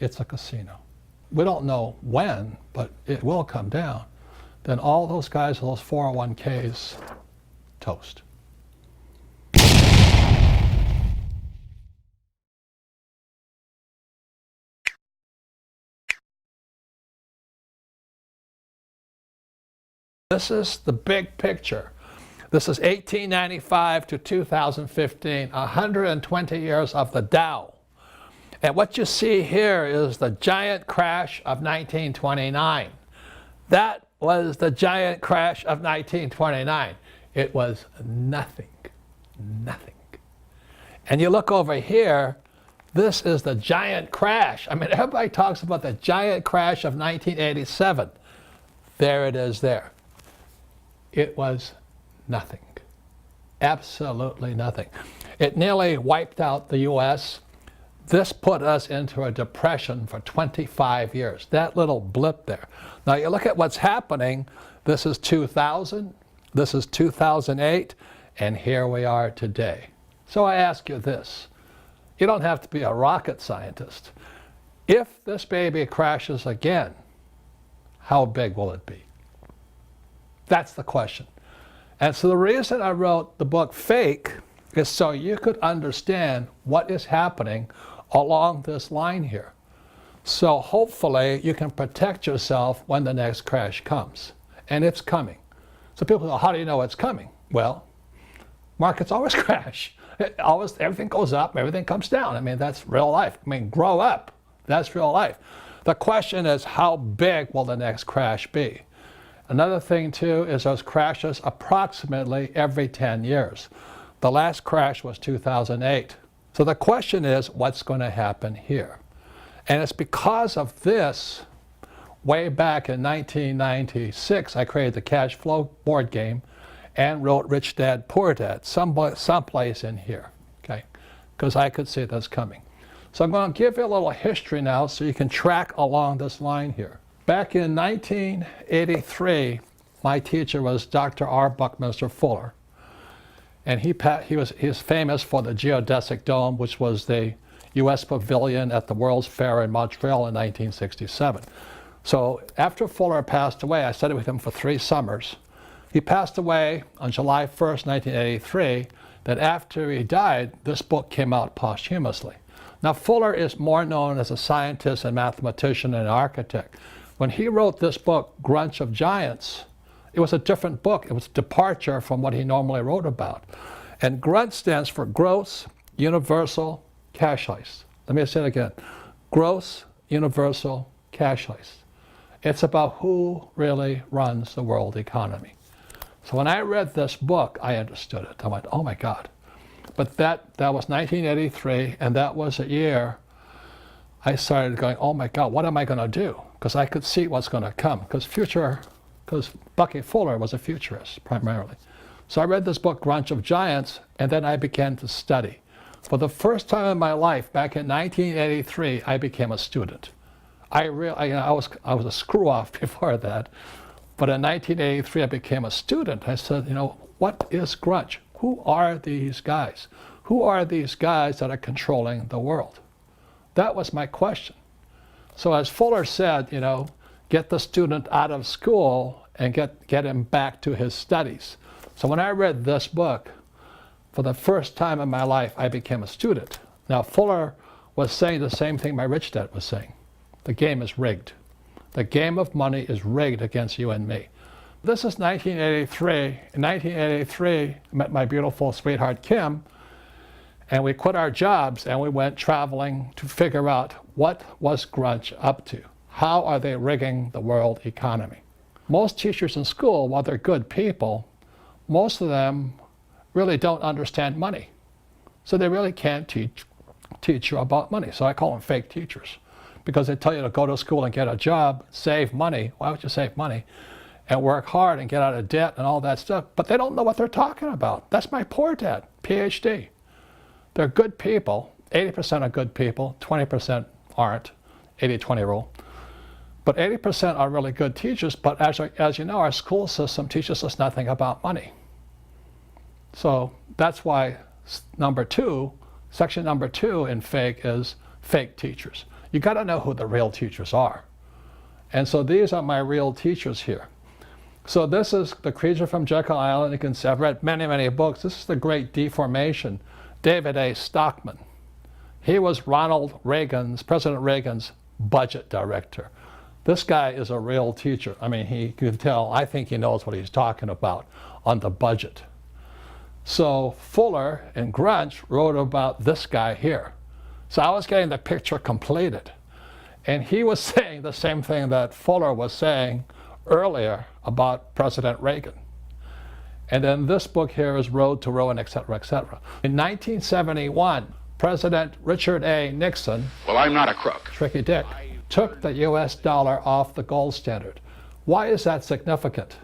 it's a casino. We don't know when, but it will come down. Then all those guys with those 401ks, toast. This is the big picture. This is 1895 to 2015, 120 years of the Dow. And what you see here is the giant crash of 1929. That was the giant crash of 1929. It was nothing, nothing. And you look over here, this is the giant crash. I mean, everybody talks about the giant crash of 1987. There it is there. It was nothing, absolutely nothing. It nearly wiped out the U.S. This put us into a depression for 25 years, that little blip there. Now you look at what's happening, this is 2000, this is 2008, and here we are today. So I ask you this, you don't have to be a rocket scientist. If this baby crashes again, how big will it be? That's the question. And so the reason I wrote the book Fake is so you could understand what is happening along this line here. So hopefully you can protect yourself when the next crash comes. And it's coming. So people go, how do you know it's coming? Well, markets always crash. Everything goes up, everything comes down. I mean, that's real life. I mean, grow up. That's real life. The question is, how big will the next crash be? Another thing too is those crashes approximately every 10 years. The last crash was 2008. So the question is, what's going to happen here? And it's because of this, way back in 1996, I created the cash flow board game and wrote Rich Dad, Poor Dad, someplace in here, okay? Because I could see this coming. So I'm going to give you a little history now so you can track along this line here. Back in 1983, my teacher was Dr. R. Buckminster Fuller. And he was famous for the geodesic dome, which was the U.S. pavilion at the World's Fair in Montreal in 1967. So after Fuller passed away, I studied with him for 3 summers. He passed away on July 1st, 1983. Then after he died, this book came out posthumously. Now Fuller is more known as a scientist and mathematician and architect. When he wrote this book, Grunch of Giants, it was a different book. It was a departure from what he normally wrote about. And GRUNT stands for Gross Universal Cash Heist. Let me say it again. Gross Universal Cash Heist. It's about who really runs the world economy. So when I read this book, I understood it. I went, oh my God. But that was 1983, and that was a year I started going, oh my God, what am I going to do? Because I could see what's going to come. Because Bucky Fuller was a futurist primarily. So I read this book, Grunch of Giants, and then I began to study. For the first time in my life, back in 1983, I became a student. I was a screw-off before that, but in 1983 I became a student. I said, what is Grunch? Who are these guys? Who are these guys that are controlling the world? That was my question. So as Fuller said, get the student out of school and get him back to his studies. So when I read this book, for the first time in my life, I became a student. Now Fuller was saying the same thing my rich dad was saying. The game is rigged. The game of money is rigged against you and me. This is 1983. In 1983, I met my beautiful sweetheart Kim, and we quit our jobs and we went traveling to figure out what was Grunch up to. How are they rigging the world economy? Most teachers in school, while they're good people, most of them really don't understand money. So they really can't teach you about money. So I call them fake teachers, because they tell you to go to school and get a job, save money. Why would you save money? And work hard and get out of debt and all that stuff. But they don't know what they're talking about. That's my poor dad, PhD. They're good people. 80% are good people, 20% aren't, 80-20 rule. But 80% are really good teachers, but as you know, our school system teaches us nothing about money. So that's why section number two in fake is fake teachers. You got to know who the real teachers are. And so these are my real teachers here. So this is the creature from Jekyll Island. You can see I've read many, many books. This is the Great Deformation. David A. Stockman. He was President Reagan's budget director. This guy is a real teacher. I mean, he could tell, I think he knows what he's talking about on the budget. So Fuller and Grunch wrote about this guy here. So I was getting the picture completed. And he was saying the same thing that Fuller was saying earlier about President Reagan. And then this book here is Road to Ruin, etc., etc. In 1971, President Richard A. Nixon, well, I'm not a crook, Tricky Dick, took the US dollar off the gold standard. Why is that significant?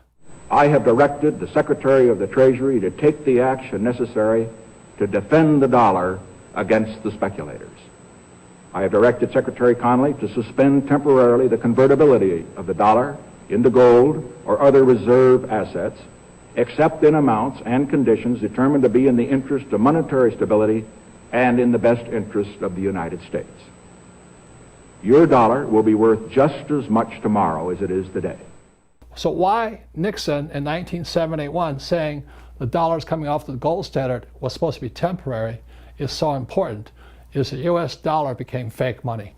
I have directed the Secretary of the Treasury to take the action necessary to defend the dollar against the speculators. I have directed Secretary Connally to suspend temporarily the convertibility of the dollar into gold or other reserve assets, except in amounts and conditions determined to be in the interest of monetary stability and in the best interest of the United States. Your dollar will be worth just as much tomorrow as it is today. So why Nixon in 1971 saying the dollar's coming off the gold standard was supposed to be temporary is so important is the US dollar became fake money.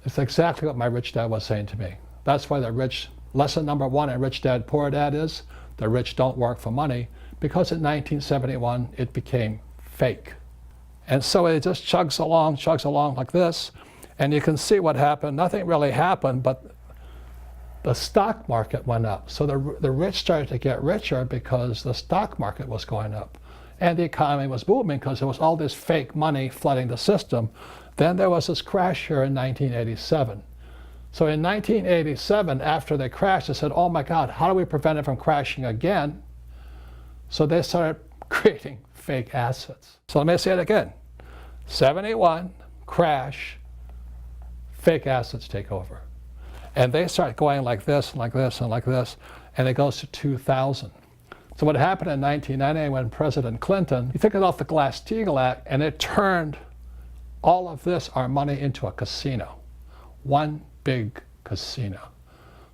It's exactly what my rich dad was saying to me. That's why the rich, lesson number one in Rich Dad, Poor Dad is the rich don't work for money, because in 1971 it became fake. And so it just chugs along like this, and you can see what happened. Nothing really happened, but the stock market went up. So the rich started to get richer because the stock market was going up. And the economy was booming because there was all this fake money flooding the system. Then there was this crash here in 1987. So in 1987, after they crashed, they said, oh my God, how do we prevent it from crashing again? So they started creating fake assets. So let me say it again. 71, crash, fake assets take over. And they start going like this, and like this, and like this, and it goes to 2000. So what happened in 1990 when President Clinton, he took it off the Glass-Steagall Act, and it turned all of this, our money, into a casino. One big casino.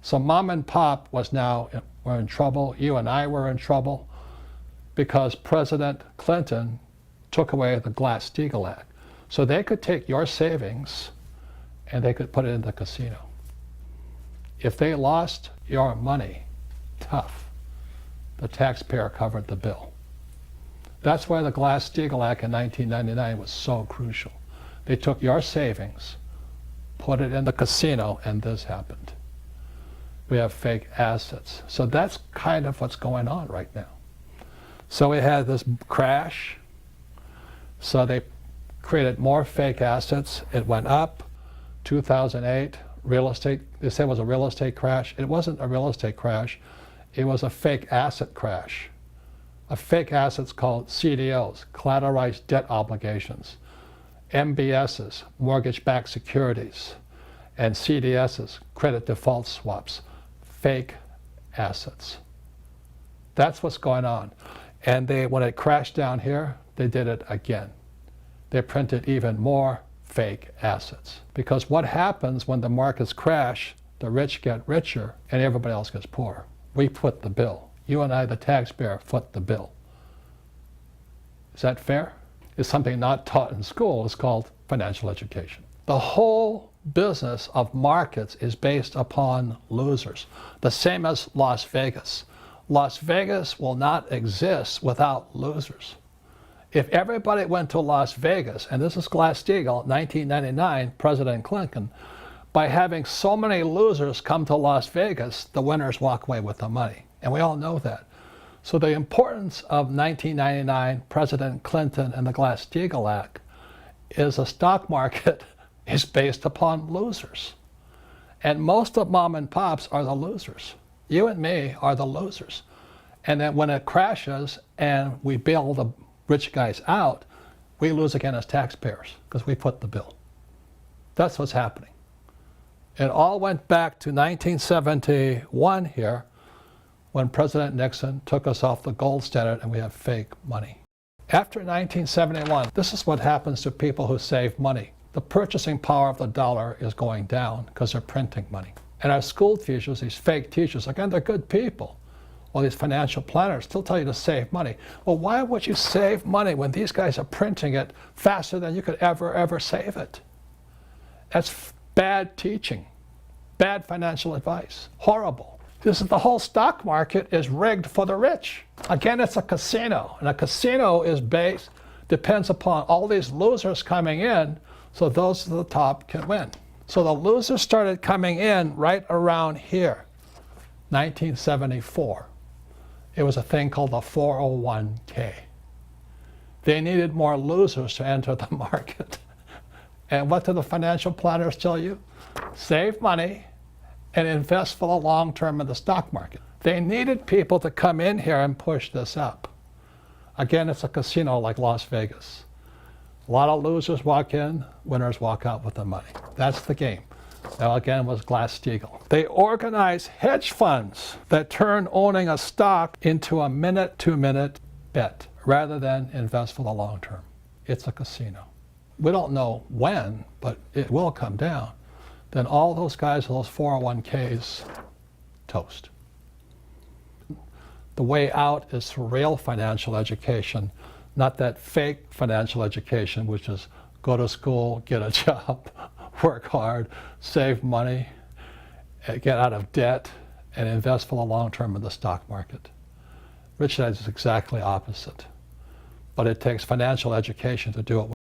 So mom and pop were in trouble. You and I were in trouble because President Clinton took away the Glass-Steagall Act. So they could take your savings and they could put it in the casino. If they lost your money, tough. The taxpayer covered the bill. That's why the Glass-Steagall Act in 1999 was so crucial. They took your savings, put it in the casino, and this happened. We have fake assets. So that's kind of what's going on right now. So we had this crash. So they created more fake assets. It went up. 2008, real estate, they said it was a real estate crash. It wasn't a real estate crash. It was a fake asset crash. A fake assets called CDOs, collateralized debt obligations, MBSs, mortgage-backed securities, and CDSs, credit default swaps, fake assets. That's what's going on. And when it crashed down here, they did it again. They printed even more fake assets. Because what happens when the markets crash, the rich get richer and everybody else gets poorer. We foot the bill. You and I, the taxpayer, foot the bill. Is that fair? It's something not taught in school. It's called financial education. The whole business of markets is based upon losers, the same as Las Vegas. Las Vegas will not exist without losers. If everybody went to Las Vegas, and this is Glass-Steagall, 1999, President Clinton, by having so many losers come to Las Vegas, the winners walk away with the money. And we all know that. So the importance of 1999, President Clinton and the Glass-Steagall Act is a stock market is based upon losers. And most of mom and pops are the losers. You and me are the losers. And then when it crashes and we bail the rich guys out, we lose again as taxpayers because we foot the bill. That's what's happening. It all went back to 1971 here when President Nixon took us off the gold standard and we have fake money. After 1971, this is what happens to people who save money. the purchasing power of the dollar is going down because they're printing money. And our school teachers, these fake teachers, again, they're good people. Well, these financial planners still tell you to save money. Well, why would you save money when these guys are printing it faster than you could ever save it? That's bad teaching, bad financial advice, horrible. This is the whole stock market is rigged for the rich. Again, it's a casino, and a casino is depends upon all these losers coming in, so those at the top can win. So the losers started coming in right around here, 1974. It was a thing called the 401k. They needed more losers to enter the market. And what do the financial planners tell you? Save money and invest for the long term in the stock market. They needed people to come in here and push this up. Again, it's a casino like Las Vegas. A lot of losers walk in, winners walk out with the money. That's the game. Now again was Glass-Steagall. They organize hedge funds that turn owning a stock into a minute, 2-minute bet rather than invest for the long term. It's a casino. We don't know when, but it will come down. Then all those guys with those 401ks, toast. The way out is through real financial education, not that fake financial education, which is go to school, get a job, work hard, save money, get out of debt, and invest for the long term in the stock market. Rich Dad is exactly opposite. But it takes financial education to do it.